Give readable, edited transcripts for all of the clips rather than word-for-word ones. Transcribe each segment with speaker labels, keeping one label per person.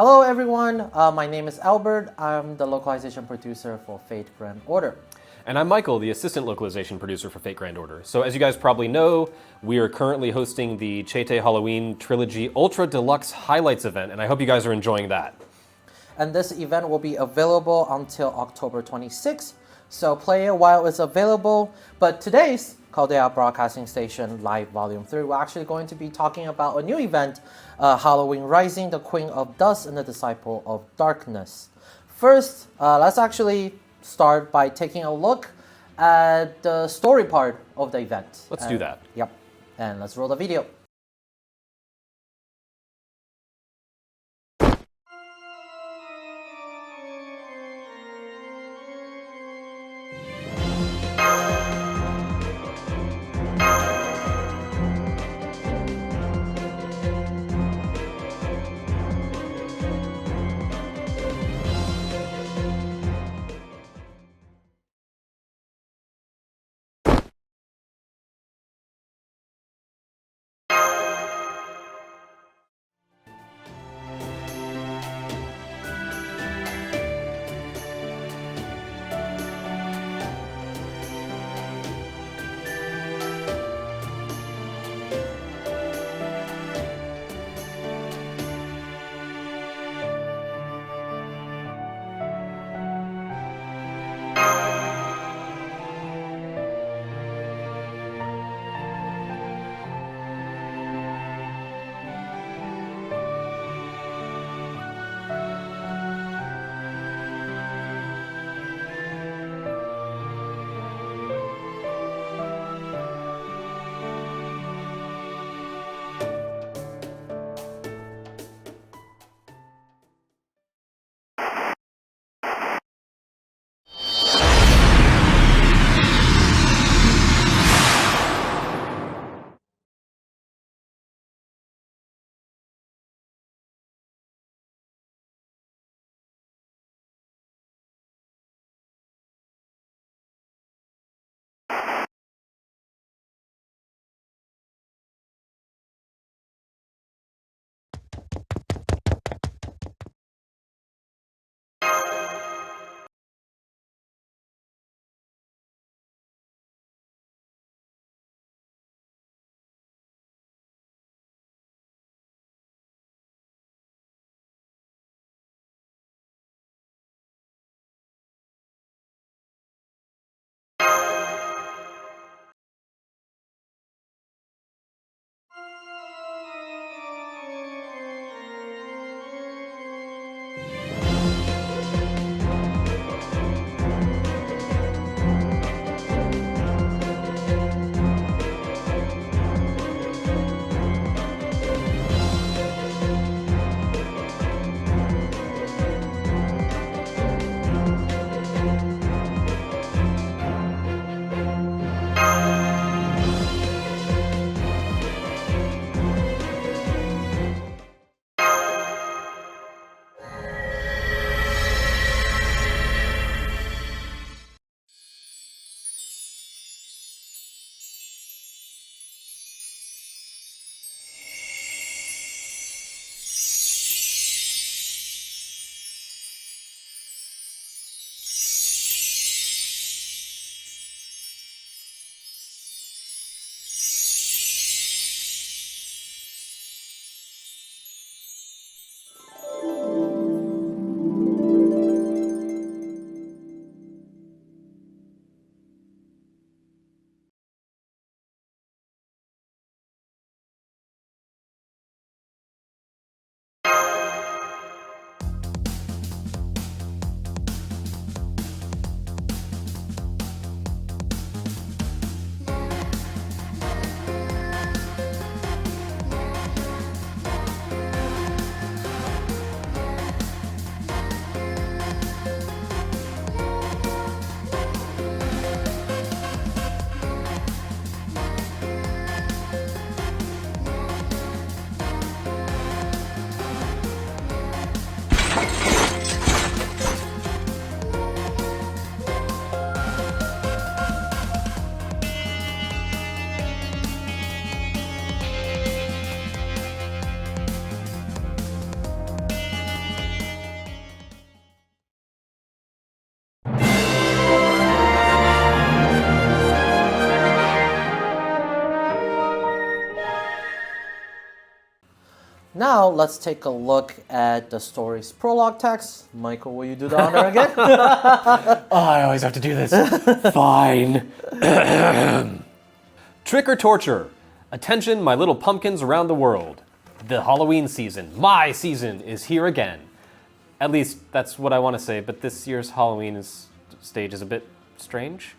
Speaker 1: Hello everyone, my name is Albert. I'm the localization producer for Fate Grand Order.
Speaker 2: And I'm Michael, the assistant localization producer for Fate Grand Order. So as you guys probably know, we are currently hosting the Chaldea Halloween Trilogy Ultra Deluxe Highlights event, and I hope you guys are enjoying that.
Speaker 1: And this event will be available until October 26th, so play it while it's available. But today's Chaldea Broadcasting Station Live Volume 3, we're actually going to be talking about a new event, Halloween Rising, the Queen of Dust and the Disciple of Darkness. First, let's actually start by taking a look at the story part of the event.
Speaker 2: Let's do that.
Speaker 1: Yep, and let's roll the video. Now let's take a look at the story's prologue text. Michael, will you do the honor again?
Speaker 2: Oh, I always have to do this. Fine. Trick or torture. Attention, my little pumpkins around the world. The Halloween season, my season, is here again. At least that's what I want to say, but this year's Halloween stage is a bit strange.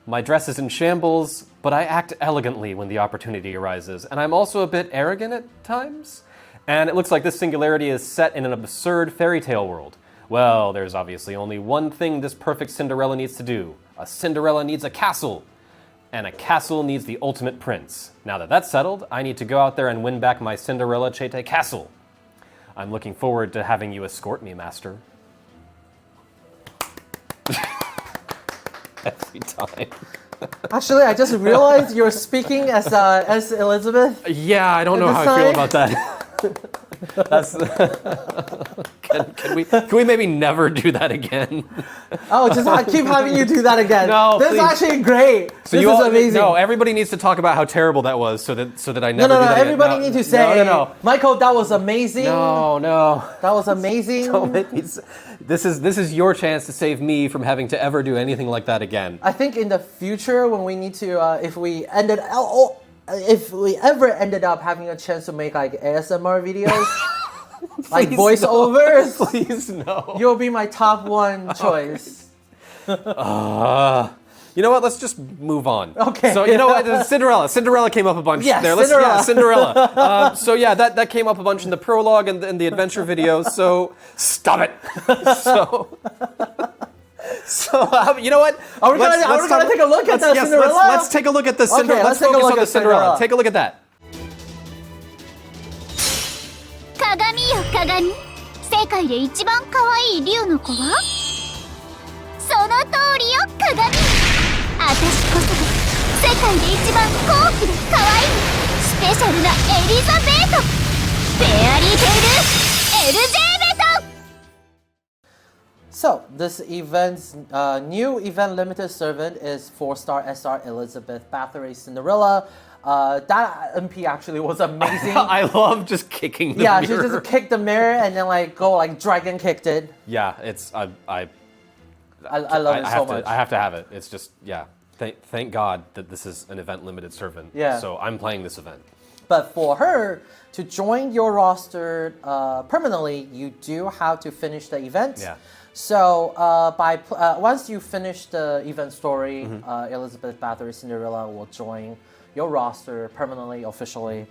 Speaker 2: My dress is in shambles, but I act elegantly when the opportunity arises, and I'm also a bit arrogant at times. And it looks like this singularity is set in an absurd fairy tale world. Well, there's obviously only one thing this perfect Cinderella needs to do. A Cinderella needs a castle, and a castle needs the ultimate prince. Now that that's settled, I need to go out there and win back my Cinderella Chaldea castle. I'm looking forward to having you escort me, master. Every time.
Speaker 1: Actually, I just realized you're speaking as Elizabeth.
Speaker 2: Yeah, I don't know how I feel about that. That's, can we maybe never do that again?
Speaker 1: Oh, I keep having you do that again.
Speaker 2: No,
Speaker 1: this
Speaker 2: please.
Speaker 1: is actually great.
Speaker 2: So
Speaker 1: this is amazing.
Speaker 2: No, everybody needs to talk about how terrible that was, so that I never do that again.
Speaker 1: Everybody needs to say, no. Michael, that was amazing.
Speaker 2: No.
Speaker 1: That was amazing.
Speaker 2: Don't make me. This is your chance to save me from having to ever do anything like that again.
Speaker 1: I think in the future, when we need to, if we ever ended up having a chance to make like ASMR videos, like voiceovers,
Speaker 2: no. Please no.
Speaker 1: You'll be my top one choice.
Speaker 2: You know what? Let's just move on.
Speaker 1: Okay.
Speaker 2: So you know what? Cinderella came up a bunch
Speaker 1: yes,
Speaker 2: there. Cinderella. So yeah, that came up a bunch in the prologue and the adventure video. So stop it. So you know what?
Speaker 1: Are we gonna take a look at the Cinderella?
Speaker 2: Let's take a look at the Cinderella.
Speaker 1: Okay,
Speaker 2: let's focus on the Cinderella. Take a look at that.
Speaker 3: 鏡よ鏡、世界で一番可愛い竜の子はその通りよ鏡。あたしこそが世界で一番高貴で可愛いスペシャルなエリザベート。フェアリーテイルエルジェーベト。
Speaker 1: So, this event's new event limited servant is 4-star SR Elizabeth Bathory Cinderella. That MP actually was amazing.
Speaker 2: I love just kicking the mirror.
Speaker 1: Yeah, she just kicked the mirror and then dragon kicked it.
Speaker 2: Yeah, it's I
Speaker 1: love it so much.
Speaker 2: I have to have it. It's just yeah. Thank God that this is an event limited servant.
Speaker 1: Yeah.
Speaker 2: So I'm playing this event.
Speaker 1: But for her to join your roster permanently, you do have to finish the event.
Speaker 2: Yeah.
Speaker 1: So once you finish the event story, Elizabeth Bathory Cinderella will join your roster permanently, officially.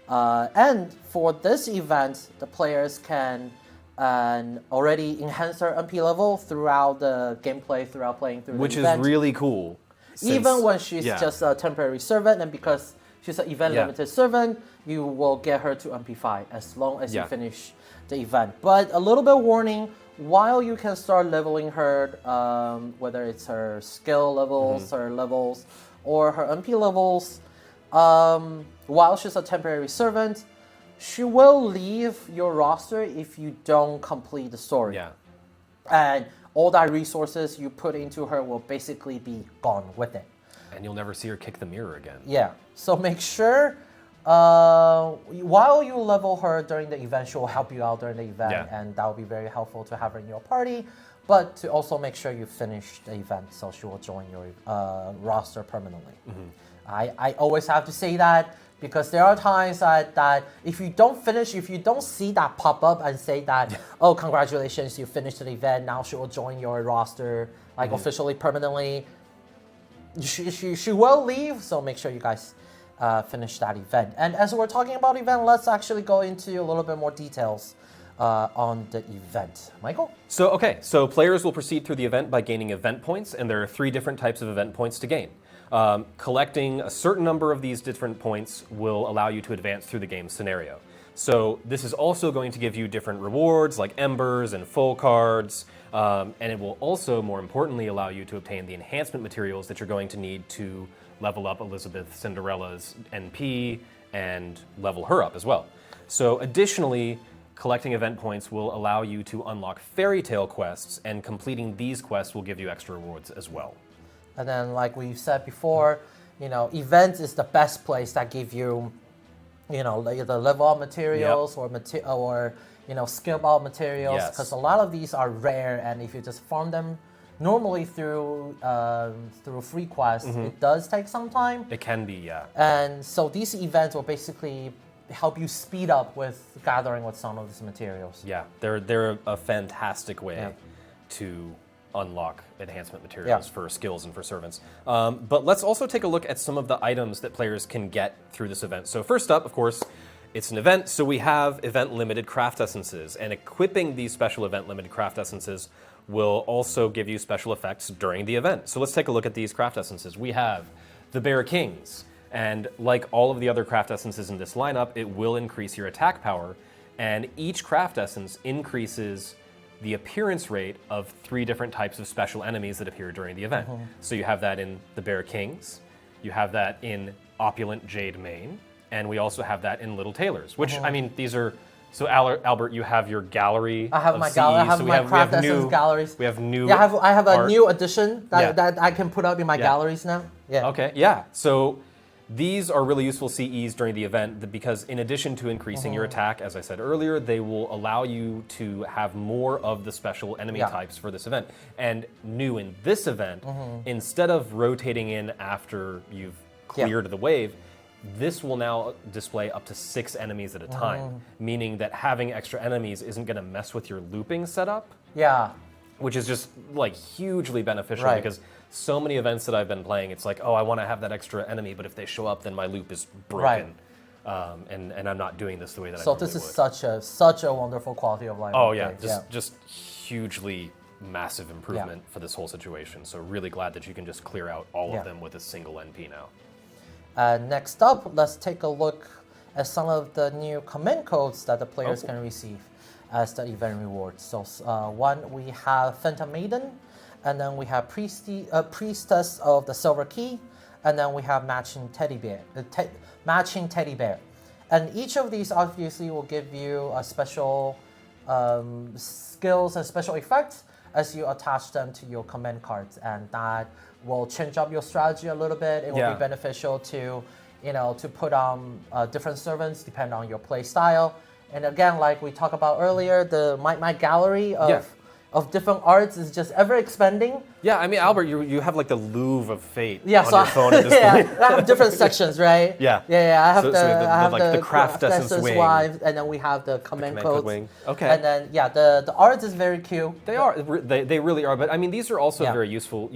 Speaker 1: And for this event, the players can already enhance their MP level throughout the gameplay, throughout playing through the event.
Speaker 2: Which is really cool.
Speaker 1: Even when she's just a temporary servant, and because she's an event limited servant, you will get her to MP5 as long as you finish the event. But a little bit warning, while you can start leveling her, whether it's her skill levels, her levels, or her MP levels, while she's a temporary servant, she will leave your roster if you don't complete the story.
Speaker 2: Yeah.
Speaker 1: And all that resources you put into her will basically be gone with it.
Speaker 2: And you'll never see her kick the mirror again.
Speaker 1: Yeah. So make sure while you level her during the event, she will help you out during the event, and that will be very helpful to have her in your party. But to also make sure you finish the event, so she will join your roster permanently. I always have to say that because there are times that if you don't finish, if you don't see that pop up and say that, oh, congratulations, you finished the event, now she will join your roster officially, permanently, she will leave, so make sure you guys finish that event. And as we're talking about event, let's actually go into a little bit more details on the event. Michael?
Speaker 2: So players will proceed through the event by gaining event points, and there are 3 different types of event points to gain. Collecting a certain number of these different points will allow you to advance through the game scenario. So this is also going to give you different rewards like embers and full cards, and it will also, more importantly, allow you to obtain the enhancement materials that you're going to need to level up Elizabeth Cinderella's NP and level her up as well. So additionally, collecting event points will allow you to unlock fairy tale quests, and completing these quests will give you extra rewards as well.
Speaker 1: And then, like we've said before, events is the best place that give you like the level up materials or skill up materials,
Speaker 2: Yes.
Speaker 1: because a lot of these are rare, and if you just farm them normally through free quests, it does take some time.
Speaker 2: It can be, yeah.
Speaker 1: And so these events will basically help you speed up with gathering with some of these materials.
Speaker 2: Yeah, they're a fantastic way to unlock enhancement materials for skills and for servants. But let's also take a look at some of the items that players can get through this event. So first up, of course, it's an event, so we have event-limited craft essences, and equipping these special event-limited craft essences will also give you special effects during the event. So let's take a look at these craft essences. We have the Bear Kings, and like all of the other craft essences in this lineup, it will increase your attack power, and each craft essence increases the appearance rate of 3 different types of special enemies that appear during the event. So you have that in the Bear Kings, you have that in Opulent Jade Mane, and we also have that in Little Tailors, which, I mean, these are... So Albert, you have your gallery.
Speaker 1: I have
Speaker 2: of
Speaker 1: my
Speaker 2: CE,
Speaker 1: gallery. I have
Speaker 2: so
Speaker 1: my craft essence galleries.
Speaker 2: We have new.
Speaker 1: Yeah, I have a
Speaker 2: art.
Speaker 1: new addition that,
Speaker 2: Yeah.
Speaker 1: that I can put up in my galleries now. Yeah.
Speaker 2: Okay, yeah. So these are really useful CEs during the event because in addition to increasing your attack, as I said earlier, they will allow you to have more of the special enemy types for this event. And new in this event, instead of rotating in after you've cleared the wave, this will now display up to 6 enemies at a time, meaning that having extra enemies isn't going to mess with your looping setup.
Speaker 1: Yeah.
Speaker 2: Which is just like hugely beneficial because so many events that I've been playing, it's like, oh, I want to have that extra enemy, but if they show up, then my loop is broken, and I'm not doing this the way that I normally would.
Speaker 1: So this is such a wonderful quality of life.
Speaker 2: Oh yeah, just hugely massive improvement for this whole situation. So really glad that you can just clear out all of them with a single NP now.
Speaker 1: Next up, let's take a look at some of the new command codes that the players can receive as the event rewards. So one, we have Phantom Maiden, and then we have Priestess of the Silver Key, and then we have Matching Teddy Bear. And each of these obviously will give you a special skills and special effects as you attach them to your command cards, and that will change up your strategy a little bit. It will be beneficial to, to put on different servants depending on your play style. And again, like we talked about earlier, my gallery of different arts is just ever expanding.
Speaker 2: Yeah, I mean, Albert, you have like the Louvre of Fate on
Speaker 1: so
Speaker 2: your phone at this point.
Speaker 1: I have different sections, right?
Speaker 2: Yeah.
Speaker 1: I have
Speaker 2: the craft essence wing,
Speaker 1: and then we have the command codes.
Speaker 2: Wing. Okay.
Speaker 1: And then the art is very cute.
Speaker 2: They really are. But I mean, these are also very useful.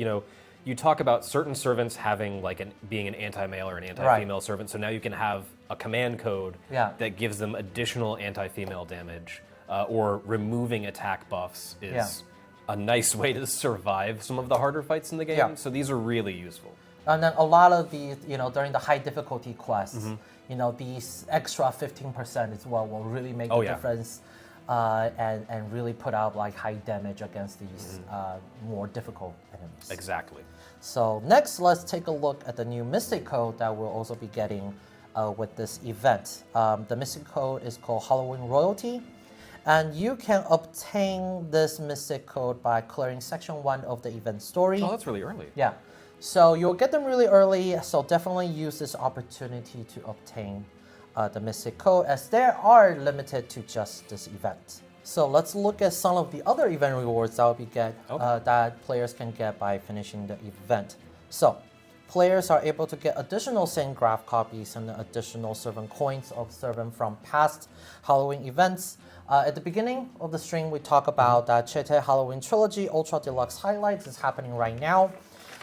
Speaker 2: You talk about certain servants having being an anti-male or an anti-female servant. So now you can have a command code that gives them additional anti-female damage, or removing attack buffs is a nice way to survive some of the harder fights in the game. So these are really useful.
Speaker 1: And then a lot of these, during the high difficulty quests, these extra 15% is what will really make the difference, and really put out like high damage against these more difficult enemies.
Speaker 2: Exactly.
Speaker 1: So next, let's take a look at the new Mystic Code that we'll also be getting with this event. The Mystic Code is called Halloween Royalty, and you can obtain this Mystic Code by clearing Section 1 of the event story.
Speaker 2: Oh, that's really early.
Speaker 1: Yeah. So you'll get them really early, so definitely use this opportunity to obtain the Mystic Code, as they are limited to just this event. So let's look at some of the other event rewards that that players can get by finishing the event. So players are able to get additional Saint Graph copies and additional servant coins of servant from past Halloween events. At the beginning of the stream, we talk about that Chaldea Halloween Trilogy Ultra Deluxe Highlights is happening right now.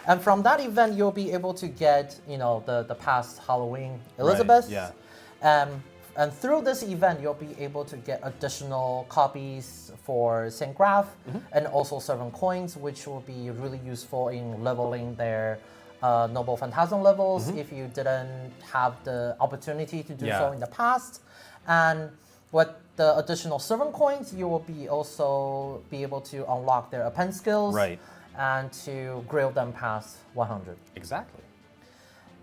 Speaker 1: And from that event, you'll be able to get, the past Halloween Elizabeth.
Speaker 2: Right,
Speaker 1: and through this event, you'll be able to get additional copies for Saint Graph and also servant coins, which will be really useful in leveling their Noble Phantasm levels if you didn't have the opportunity to do so in the past. And with the additional servant coins, you will also be able to unlock their append skills and to grill them past 100.
Speaker 2: Exactly.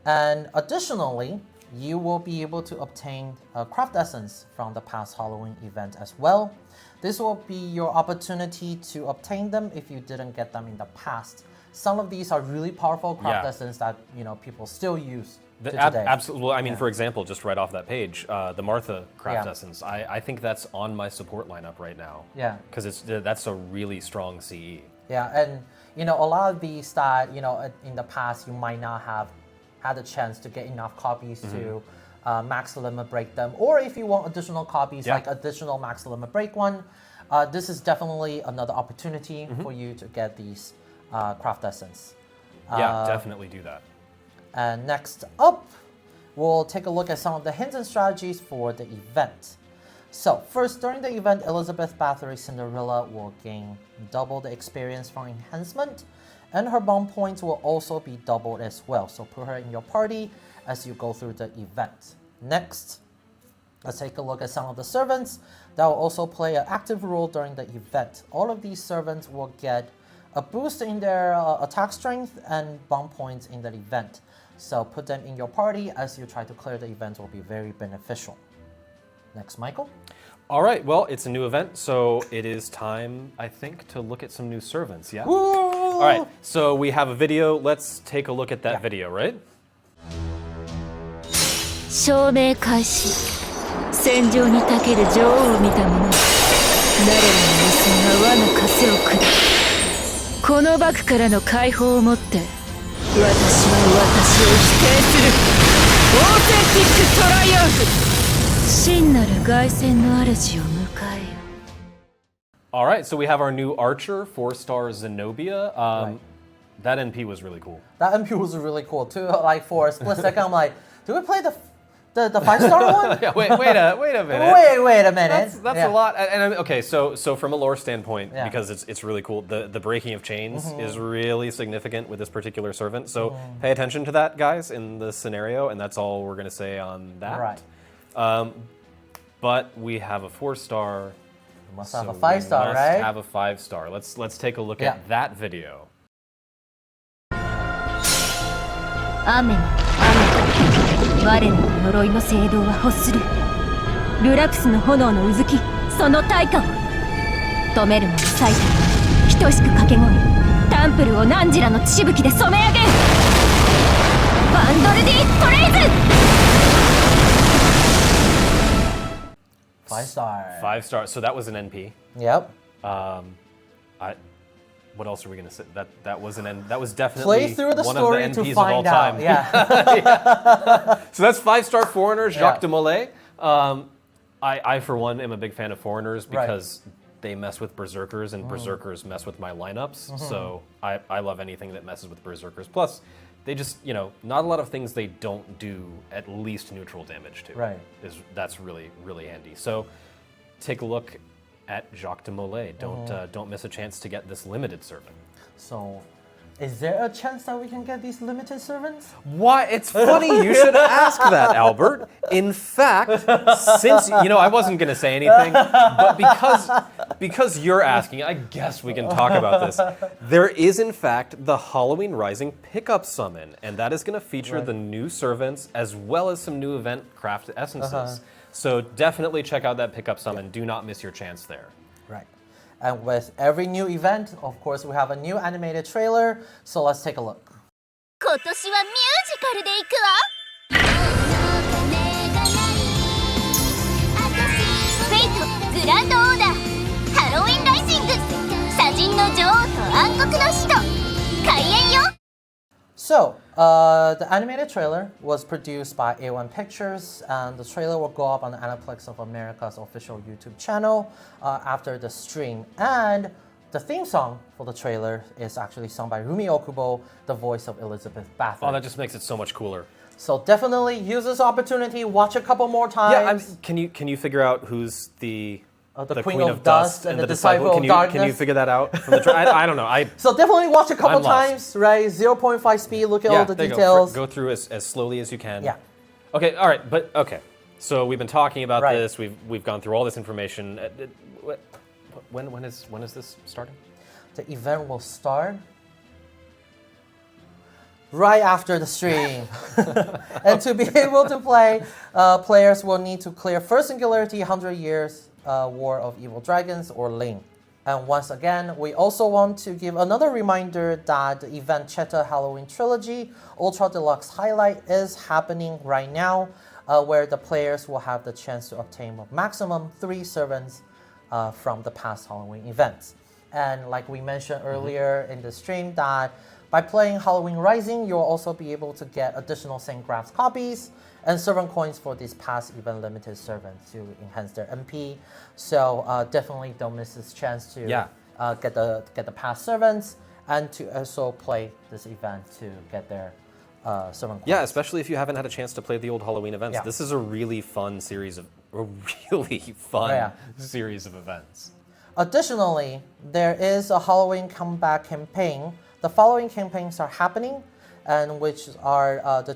Speaker 1: And additionally, you will be able to obtain a craft essence from the past Halloween event as well. This will be your opportunity to obtain them if you didn't get them in the past. Some of these are really powerful craft essence that people still use today.
Speaker 2: Absolutely. Well, I mean, for example, just right off that page, the Martha craft essence. I think that's on my support lineup right now.
Speaker 1: Yeah.
Speaker 2: Because that's a really strong CE.
Speaker 1: Yeah, and a lot of these that in the past you might not have had a chance to get enough copies to max limit break them, or if you want additional copies, like additional max limit break one, this is definitely another opportunity for you to get these craft essence.
Speaker 2: Yeah, definitely do that.
Speaker 1: And next up, we'll take a look at some of the hints and strategies for the event. So first, during the event, Elizabeth Bathory Cinderella will gain double the experience from enhancement, and her bomb points will also be doubled as well. So put her in your party as you go through the event. Next, let's take a look at some of the servants that will also play an active role during the event. All of these servants will get a boost in their attack strength and bomb points in the event. So put them in your party as you try to clear the event will be very beneficial. Next, Michael.
Speaker 2: All right, well, it's a new event, so it is time, I think, to look at some new servants, yeah?
Speaker 1: Woo!
Speaker 2: All right, so we have a video. Let's take a look at that video, right?
Speaker 3: 証明開始戦場にたける女王を見た者は誰の娘が輪の枷を砕くこの幕からの解放をもって私は私を否定するオーセンティックトライアンフ真なる凱旋の主を迎えよ
Speaker 2: All right, so we have our new archer, 4-star Zenobia. That NP was really cool.
Speaker 1: That MP was really cool too. Like for a split second, I'm like, do we play the 5-star one?
Speaker 2: Yeah, wait a minute.
Speaker 1: Wait a minute.
Speaker 2: That's a lot. And okay, so from a lore standpoint, because it's really cool, the breaking of chains is really significant with this particular servant. So pay attention to that, guys, in the scenario, and that's all we're going to say on that.
Speaker 1: Right.
Speaker 2: But we have a 4-star.
Speaker 1: We must have a 5-star, right?
Speaker 2: Have a 5-star. Let's take a look at that video.
Speaker 3: 雨の我の呪いの聖堂は欲するルラクスの炎のうずきその対価を止めるもの最たる等しく掛け声タンプルを汝らの血しぶきで染め上げるバンドルディ・トレイズ
Speaker 1: 5-star.
Speaker 2: 5-star. So that was an NP.
Speaker 1: Yep.
Speaker 2: What else are we gonna say? That was that was definitely
Speaker 1: Play through the
Speaker 2: one
Speaker 1: story
Speaker 2: of the NPs
Speaker 1: to
Speaker 2: of all
Speaker 1: find out.
Speaker 2: time.
Speaker 1: Yeah.
Speaker 2: So that's 5-star Foreigner, Jacques de Molay. I for one am a big fan of Foreigners because they mess with Berserkers and Berserkers mess with my lineups. So I love anything that messes with Berserkers. Plus, they just not a lot of things they don't do at least neutral damage to.
Speaker 1: Right.
Speaker 2: That's really handy. So take a look at Jacques de Molay. Don't miss a chance to get this limited servant.
Speaker 1: So, is there a chance that we can get these limited servants?
Speaker 2: Why? It's funny you should ask that, Albert. In fact, since I wasn't going to say anything, but because you're asking, I guess we can talk about this. There is, in fact, the Halloween Rising pickup summon, and that is going to feature the new servants as well as some new event craft essences. So definitely check out that pickup summon. Do not miss your chance there.
Speaker 1: Right. And with every new event, of course, we have a new animated trailer. So let's take a look.
Speaker 3: 今年はミュージカルで行くわフェイトグランドオーダーハロウィンライジング砂人の女王と暗黒の使徒開演よ
Speaker 1: So, the animated trailer was produced by A1 Pictures, and the trailer will go up on the Aniplex of America's official YouTube channel after the stream. And the theme song for the trailer is actually sung by Rumi Okubo, the voice of Elizabeth Bathory.
Speaker 2: Oh, that just makes it so much cooler.
Speaker 1: So definitely use this opportunity, watch a couple more times.
Speaker 2: Yeah, can you figure out who's the
Speaker 1: Queen of Dust and the Disciple of Darkness?
Speaker 2: Can you figure that out from the trailer? I don't know.
Speaker 1: So definitely watch a couple times, right? 0.5 speed, look at all the details.
Speaker 2: Go through as slowly as you can.
Speaker 1: Yeah.
Speaker 2: Okay, all right, but okay. So we've been talking about this. We've gone through all this information. When is this starting?
Speaker 1: The event will start right after the stream. And to be able to play, players will need to clear First Singularity, 100 Years, War of Evil Dragons, or Link. And once again, we also want to give another reminder that the event Cheta Halloween Trilogy Ultra Deluxe Highlight is happening right now, where the players will have the chance to obtain a maximum 3 servants from the past Halloween events. And like we mentioned earlier in the stream, that by playing Halloween Rising, you'll also be able to get additional St. Graf's copies and servant coins for these past event limited servants to enhance their MP. So definitely don't miss this chance to get the past servants and to also play this event to get their servant coins.
Speaker 2: Yeah, especially if you haven't had a chance to play the old Halloween events.
Speaker 1: Yeah.
Speaker 2: This is a really fun series of series of events.
Speaker 1: Additionally, there is a Halloween comeback campaign. The following campaigns are happening, and which are the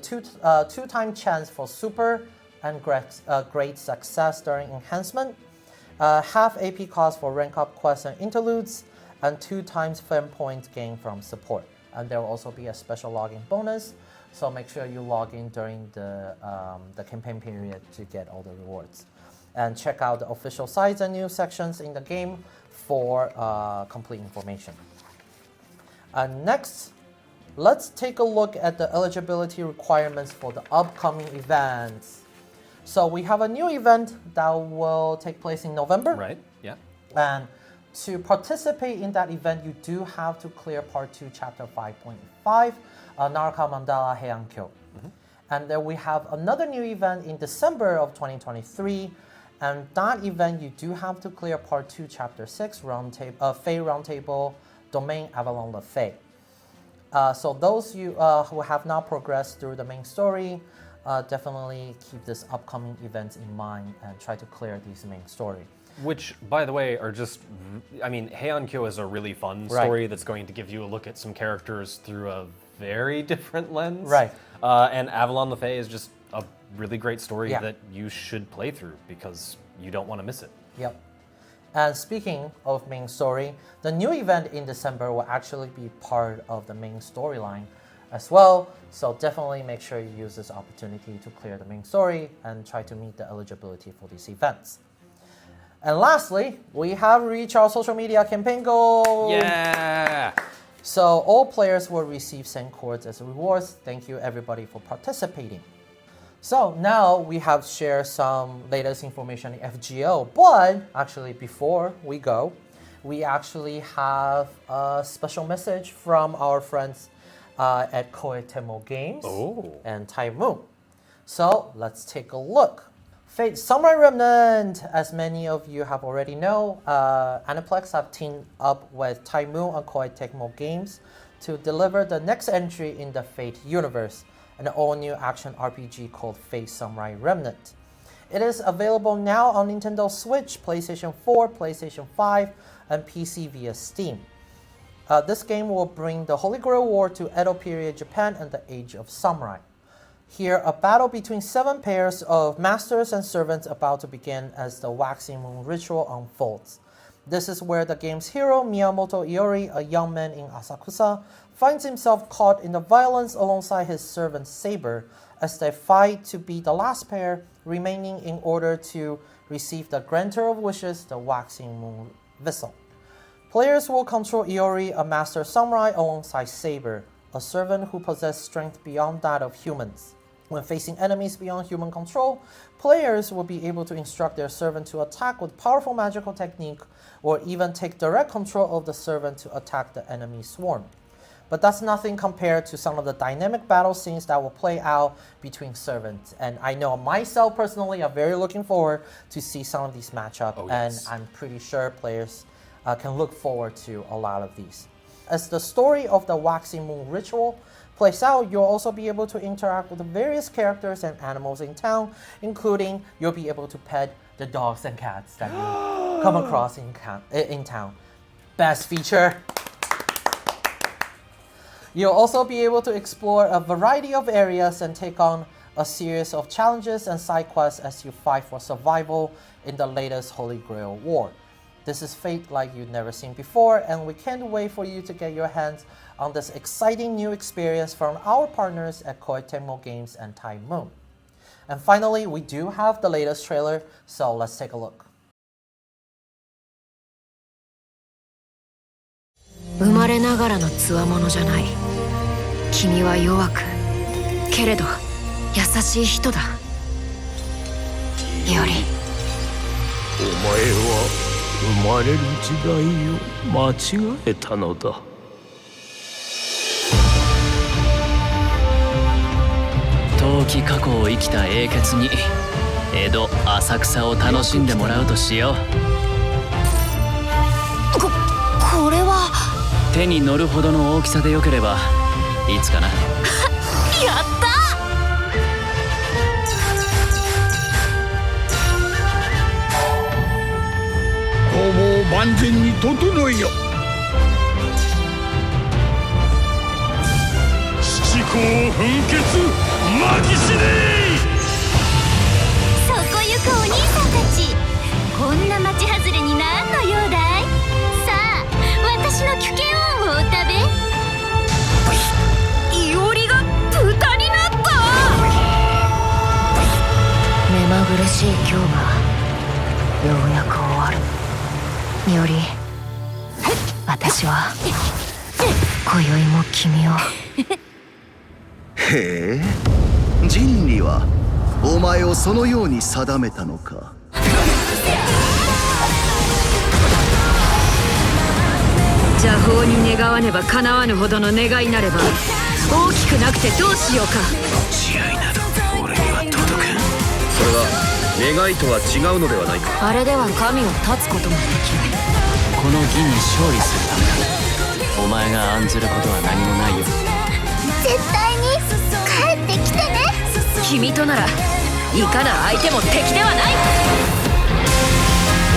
Speaker 1: two-time chance for super and great success during enhancement, half AP cost for rank up quests and interludes, and 2 times fame points gained from support. And there will also be a special login bonus, so make sure you log in during the campaign period to get all the rewards. And check out the official sites and news sections in the game for complete information. And next, let's take a look at the eligibility requirements for the upcoming events. So we have a new event that will take place in November.
Speaker 2: Right, yeah.
Speaker 1: And to participate in that event, you do have to clear Part 2, Chapter 5.5, Naraka Mandala Heiankyo. And then we have another new event in December of 2023. And that event, you do have to clear Part 2, Chapter 6, Fey Roundtable, Domain Avalon Le Fey. So those you who have not progressed through the main story, definitely keep this upcoming events in mind and try to clear these main story.
Speaker 2: Which, by the way, are just, I mean, Heiankyo is a really fun story that's going to give you a look at some characters through a very different lens.
Speaker 1: Right.
Speaker 2: And Avalon Le Fey is just a really great story
Speaker 1: Yeah.
Speaker 2: that you should play through because you don't want to miss it.
Speaker 1: Yep. And speaking of main story, the new event in December will actually be part of the main storyline as well. So definitely make sure you use this opportunity to clear the main story and try to meet the eligibility for these events. And lastly, we have reached our social media campaign goal.
Speaker 2: Yeah!
Speaker 1: So all players will receive send cords as rewards. Thank you everybody for participating. So now we have shared some latest information in FGO, but actually before we go, we actually have a special message from our friends at Koei Tecmo Games and Taimu. So let's take a look. Fate Samurai Remnant, as many of you have already know, Aniplex have teamed up with Taimu and Koei Tecmo Games to deliver the next entry in the Fate universe, an all-new action RPG called Fate Samurai Remnant. It is available now on Nintendo Switch, PlayStation 4, PlayStation 5, and PC via Steam. This game will bring the Holy Grail War to Edo period Japan and the Age of Samurai. Here, a battle between 7 pairs of masters and servants about to begin as the Waxing Moon ritual unfolds. This is where the game's hero, Miyamoto Iori, a young man in Asakusa, finds himself caught in the violence alongside his servant Saber as they fight to be the last pair remaining in order to receive the Grantor of Wishes, the Waxing Moon Vessel. Players will control Iori, a master samurai, alongside Saber, a servant who possesses strength beyond that of humans. When facing enemies beyond human control, players will be able to instruct their servant to attack with powerful magical technique or even take direct control of the servant to attack the enemy swarm. But that's nothing compared to some of the dynamic battle scenes that will play out between servants. And I know myself personally, I'm very looking forward to see some of these matchups, and I'm pretty sure players can look forward to a lot of these. As the story of the Waxing Moon ritual plays out, you'll also be able to interact with the various characters and animals in town, including you'll be able to pet the dogs and cats that you come across in town. Best feature. You'll also be able to explore a variety of areas and take on a series of challenges and side quests as you fight for survival in the latest Holy Grail War. This is Fate like you've never seen before, and we can't wait for you to get your hands on this exciting new experience from our partners at Koei Tecmo Games and Taimu. And finally, we do have the latest trailer, so let's take a look.
Speaker 4: 生まれながらの強者じゃない。君は弱くけれど優しい人だ。より
Speaker 5: お前は生まれる時代を間違えたのだ。
Speaker 6: 遠き過去を生きた英傑に江戸浅草を楽しんでもらうとしよう。
Speaker 4: これは
Speaker 6: 手に乗るほどの大きさでよければいつかな。
Speaker 4: やった
Speaker 5: 工房を万全に整えよ。七孔奮血マギシネ
Speaker 3: そこ行くお兄さんたち、こんな町外れに何の用だい。さあ私のキュケオンをお食べ。
Speaker 4: いおりが豚になった。目まぐるしい今日がようやく終わる。より私は今宵も君を。
Speaker 7: へえ、人理はお前をそのように定めたのか。
Speaker 4: 邪法に願わねば叶わぬほどの願いなれば大きくなくてどうしようか。
Speaker 5: 試合など俺には届く。それは願いとは違うのではないか。
Speaker 4: あれでは神を立つこともできない。
Speaker 6: この義に勝利するためだ。お前が案ずることは何もないよ。
Speaker 3: 絶対に帰ってきてね。
Speaker 4: 君とならいかな相手も敵ではない。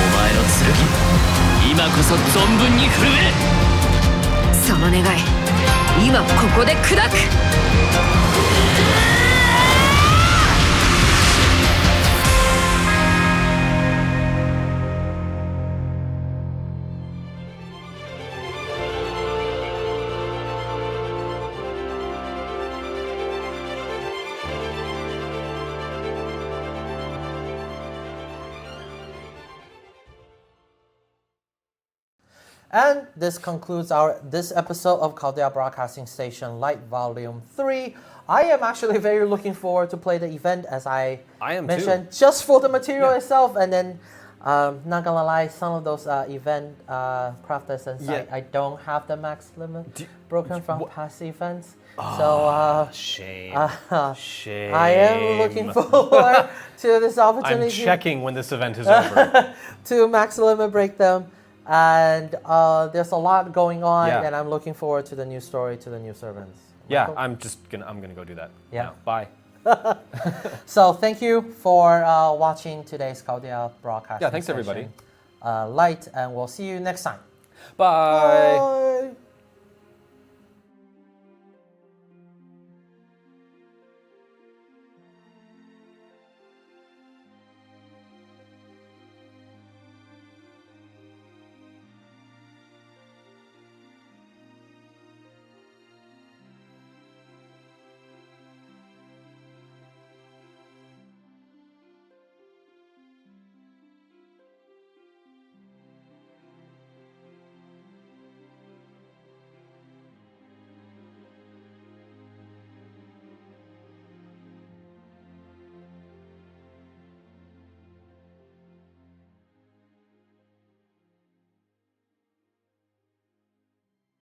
Speaker 6: お前の剣、今こそ存分に震え。
Speaker 4: その願い今ここで砕く。
Speaker 1: And this concludes this episode of Chaldea Broadcasting Station Lite Volume 3. I am actually very looking forward to play the event, as I
Speaker 2: am
Speaker 1: mentioned, just for the material itself. And then, not gonna lie, some of those event crafters and site, I don't have the max limit broken from past events. So
Speaker 2: Shame. Shame.
Speaker 1: I am looking forward to this opportunity.
Speaker 2: I'm checking when this event is over.
Speaker 1: To max limit break them. And there's a lot going on, and I'm looking forward to the new story, to the new servants.
Speaker 2: Yeah, I'm gonna go do that.
Speaker 1: Yeah.
Speaker 2: Now. Bye.
Speaker 1: So thank you for watching today's Chaldea Broadcasting.
Speaker 2: Yeah, thanks everybody.
Speaker 1: Lite, and we'll see you next time.
Speaker 2: Bye.
Speaker 1: Bye.